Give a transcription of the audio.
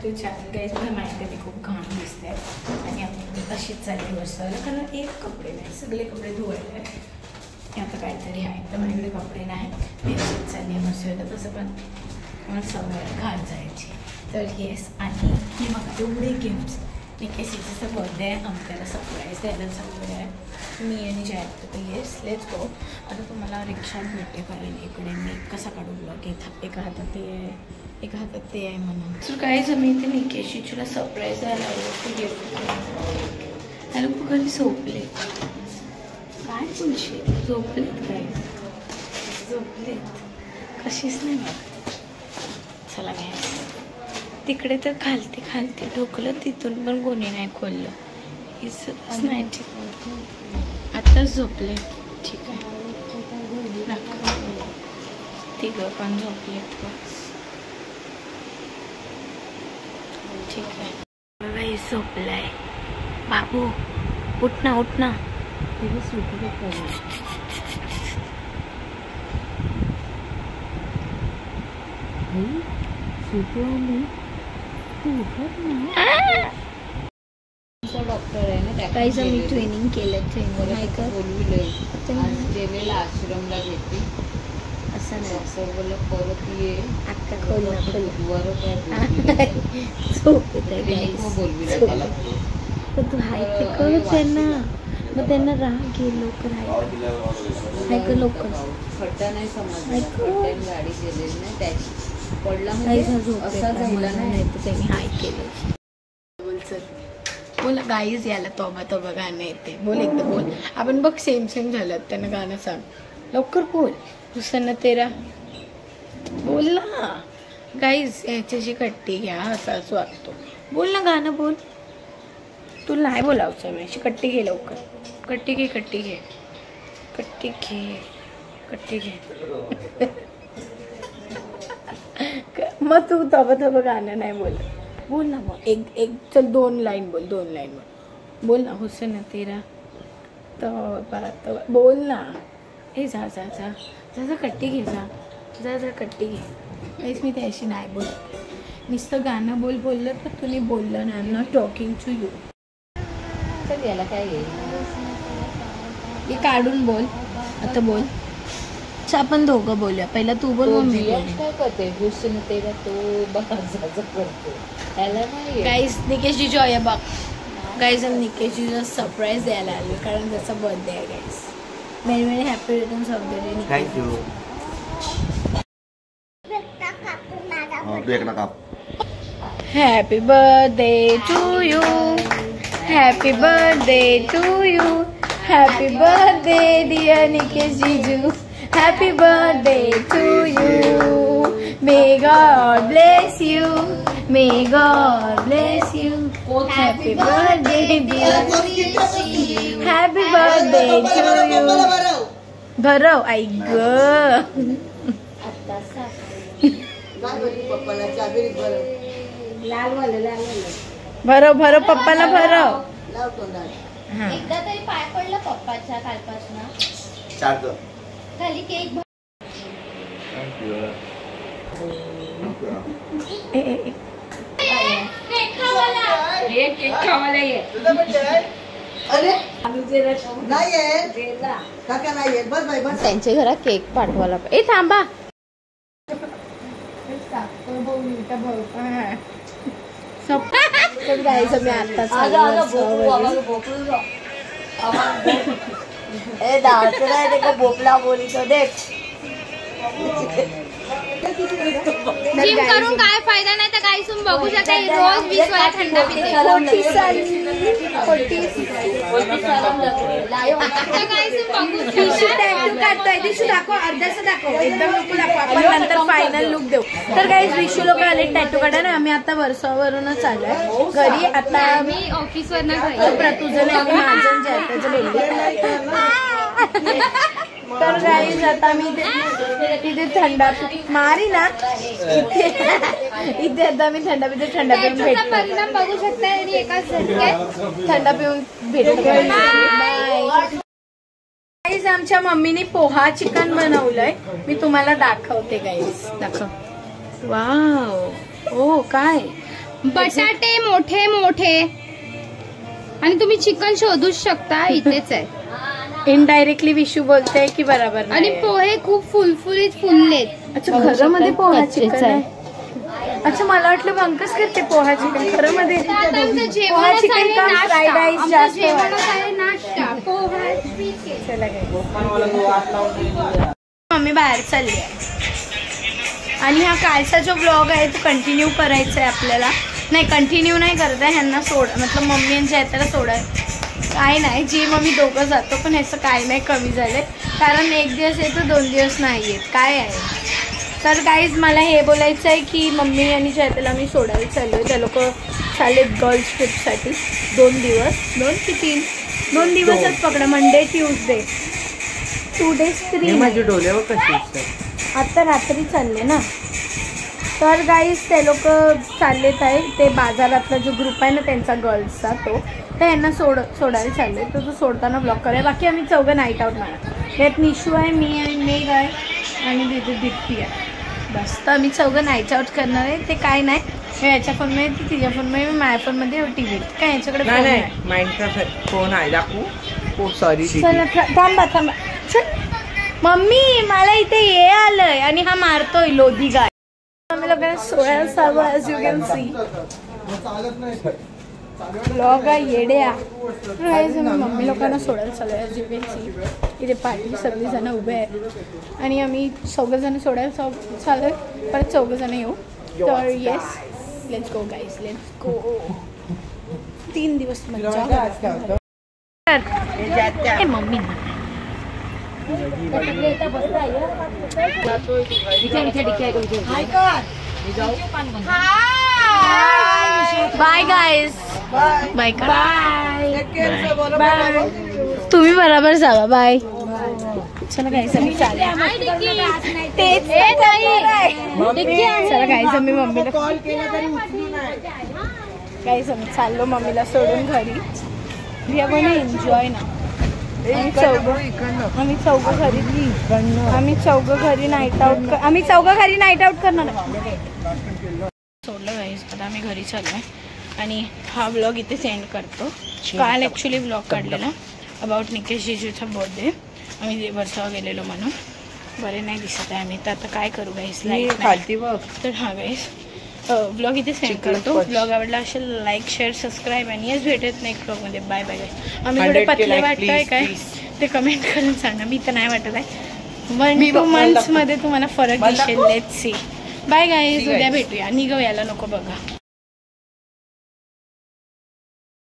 To channel guys. मला माहिती आहे मी खूप घाण दिसते आणि आपण अशीच चालली बसवायला, कारण एक कपडे नाही, सगळे कपडे धुवायला आहे. आता काहीतरी आहे तर माझ्याकडे कपडे नाही, मी अशीच चालली बसवायला. तसं पण मला सवय घाण जायची. तर येस, आणि हे बघा एवढे गिफ्ट्स. निकेशचा बर्थडे आहे, आम्ही त्याला सरप्राईज द्यायला चाललेलं आहे मी आणि जयंत. तर येस लेट्स गो. आता तुम्हाला रिक्षात भेटते, कारण इकडे मी कसा काढू ब्लॉग. एका हातात ते आहे, एका हातात ते आहे म्हणून. तर काहीच आम्ही इथे निकेशीला सरप्राईज द्यायला आलो गिफ्ट. हॅलो घरी झोपले काय बोलशील, झोपलेत काय, झोपलेत कशीच नाही बघ. चला घ्यायचं तिकडे तर खालते ढोकलं, तिथून पण कोणी नाही खोललं. हिच नाही ठीक, आत्ताच झोपले. ठीक आहे तिघं पण झोपलेत ठीक आहे. बघा हे झोपलाय. बाबू उठ ना उठ ना. डॉक्टर आहे ना, काहीच मी ट्रेनिंग केलं. गेलेला आश्रमला घेते असं नाही, असं बोल परत ये अक्का खोल पण तू हाय ते करू त्यांना, मग त्यांना राग घे लवकर. हाय का लवकर खड्डा नाही समजला, गाडी गेलेली नाही त्याची पडला असा जमला नाही तर त्यांनी हाय केलं. बोल चल बोल गाईज. याला तोबा गाणं येते, बोल एकदा बोल. आपण बघ सेम झालं, त्यांना गाणं सांग लवकर बोल. हुसन तेरा बोल ना गाईज. याच्याशी कट्टी घ्या असं असं वाटतो. बोल ना गाणं बोल. तुला नाही बोलावचं मी. अशी कट्टी घे लवकर. कट्टी घे मग तू तबा गाणं नाही बोल ना. मग एक चल 2 लाईन बोल ना. हुसन तेरा तो बोल ना. हे जा कट्टी घे, जा कट्टी घे. मी त्याशी नाही बोलत, नुसतं गाणं बोललं तर तुम्ही बोललं ना. I am not talking to you. तर याला काय येईल, हे काढून बोल. आता बोल. आपण दोघं बोलूया. पहिला तू बोल मग मी बोल. काय करते हुसन तेरा तो करतो त्याला नाही. गाईज निकेशजी जॉय बघ. गाईज आम्ही निकेशजीला सरप्राईज द्यायला आलो, कारण त्याचा बर्थडे आहे. Guys many happy returns of the day. Thank you. Happy birthday to you, happy birthday to you, happy birthday dear Nikesh जीजू, happy birthday to you. May God bless you, may God bless you. Happy birthday dear, happy birthday to you. भरव आई ग. भरव पप्पाला भरव. एकदा तरी पाय पडला पप्पाच्या कालपासून. खाली केक त्यांच्या घरात केक पाठवायला. ए थांबा. जायचं मी आता बोपला बोली तो देख. जिम करून काय फायदा नाही. तर काही तुम्ही बघू शकता रोज 20 वेळा थंडा पिते. दाखव अर्ध्याचं दाखव, एकदम नको दाखव. आपण नंतर फायनल लुक देऊ. तर काही विशू लोक आले टॅटू काढा ना. आम्ही आता वर्षावरूनच आलोय घरी. आता मी ऑफिस वर तुझं नाही माझं जयताचं बोलली. तर गाईज आता मी तिथे थंडा मारी ना इथे आता मी थंडा पिऊन भेटतो. परिणाम बघू शकता आणि एकाच थंडा पिऊन भेटतो. गाईज आमच्या मम्मीने पोहा चिकन बनवलंय. मी तुम्हाला दाखवते गाईज. दाखव. वाव. ओ काय बटाटे मोठे मोठे आणि तुम्ही चिकन शोधूच शकता, इथेच आहे. इनडायरेक्टली विशू बोलते की बरोबर आणि पोहे खूप फुलफुलीत फुललेत. अच्छा घरामध्ये पोहा चिकन आहे. अच्छा मला वाटलं बंकस करते पोहा चिकन. खरं मध्ये पोहा चिकन का फ्राईड राईस जास्त मम्मी बाहेर चालली आहे आणि हा कालचा जो ब्लॉग आहे तो कंटिन्यू करायचा आहे आपल्याला. नाही कंटिन्यू नाही करत आहे, ह्यांना मतलब मम्मी यांच्या ह्याला सोडाय काय नाही. जी मम्मी दोघं जातो पण ह्याचं काय नाही कमी झालंय, कारण एक दिवस येतो 2 दिवस नाही येत. काय आहे तर गाईज मला हे बोलायचं आहे की मम्मी आणि जयतेला मी सोडायला चाललो आहे. त्या लोक चाललेत गर्ल्स ट्रिपसाठी 2 दिवस, 2 की 3, 2 दिवसच पकडा. मंडे ट्यूजडे 2 days 3 माझे डोळे कसे आता रात्री चालले ना. तर गाईज ते लोक चाललेत आहे. ते बाजारातला जो ग्रुप आहे ना त्यांचा गर्ल्सचा तो, तर यांना सोडायला चालले. तर तो सोडताना ब्लॉक करूया. बाकी आम्ही 4 नाईट आउट मारा. यात निशू आहे, मी आहे, मेघ आहे आणि तिथे दीप्ती आहे. बस तर आम्ही 4 नाईट आउट करणार आहे. ते काय नाही, याच्या फोनमध्ये ती तिच्या फोनमध्ये माझ्या फोनमध्ये टी व्ही काय याच्याकडे माइंडक्राफ्ट फोन आहे दाखवू. सॉरी चला थांबा चल. मम्मी मला इथे हे आलंय आणि हा मारतोय लोधी गाय. आम्ही लोकांना सोडायला चालू as you can see. Blog आहे येड्या. मम्मी लोकांना सोडायला चालू ॲज यू कॅन सी. इथे पार्टी सगळीजणं उभे आहेत आणि आम्ही 4 जण सोडायला चालू आहे. परत 4 जण येऊ. तर yes let's go guys, let's go. 3 दिवस मजा. Mummy bye guys. Bye bye. तुम्ही बरोबर जावा. बाय. चला गाईज आम्ही चालले. चला गाईज आम्ही मम्मीला गाईज आम्ही चाललो मम्मीला सोडून घरी. We are going to enjoy ना. आम्ही चौघं घरी नाईट आउट. आम्ही 4 घरी नाईट आउट करणार. सोडलं गाईज. आता आम्ही घरी चाललो आहे आणि हा ब्लॉग इथे सेंड करतो. काल ॲक्च्युली ब्लॉग काढलेला अबाउट निकेश जिजूचा बर्थडे. आम्ही वर्षावर गेलेलो म्हणून बरे नाही दिसत आहे आम्ही. तर आता काय करू गाईज, लाईक तर हा गाईज ब्लॉग इथे सेंड करतो. ब्लॉग आवडला असेल लाईक शेअर सबस्क्राईब आणि येस भेटत नेक्स्ट ब्लॉगमध्ये. Bye bye guys. आम्ही थोडे पतले वाटतंय काय ते कमेंट करून सांगा. मी तर नाही वाटत आहे. 1-2 monthsमध्ये तुम्हाला फरक दिसेल. Let's see. Bye guys. उद्या भेटूया. निघू यायला नको बघा.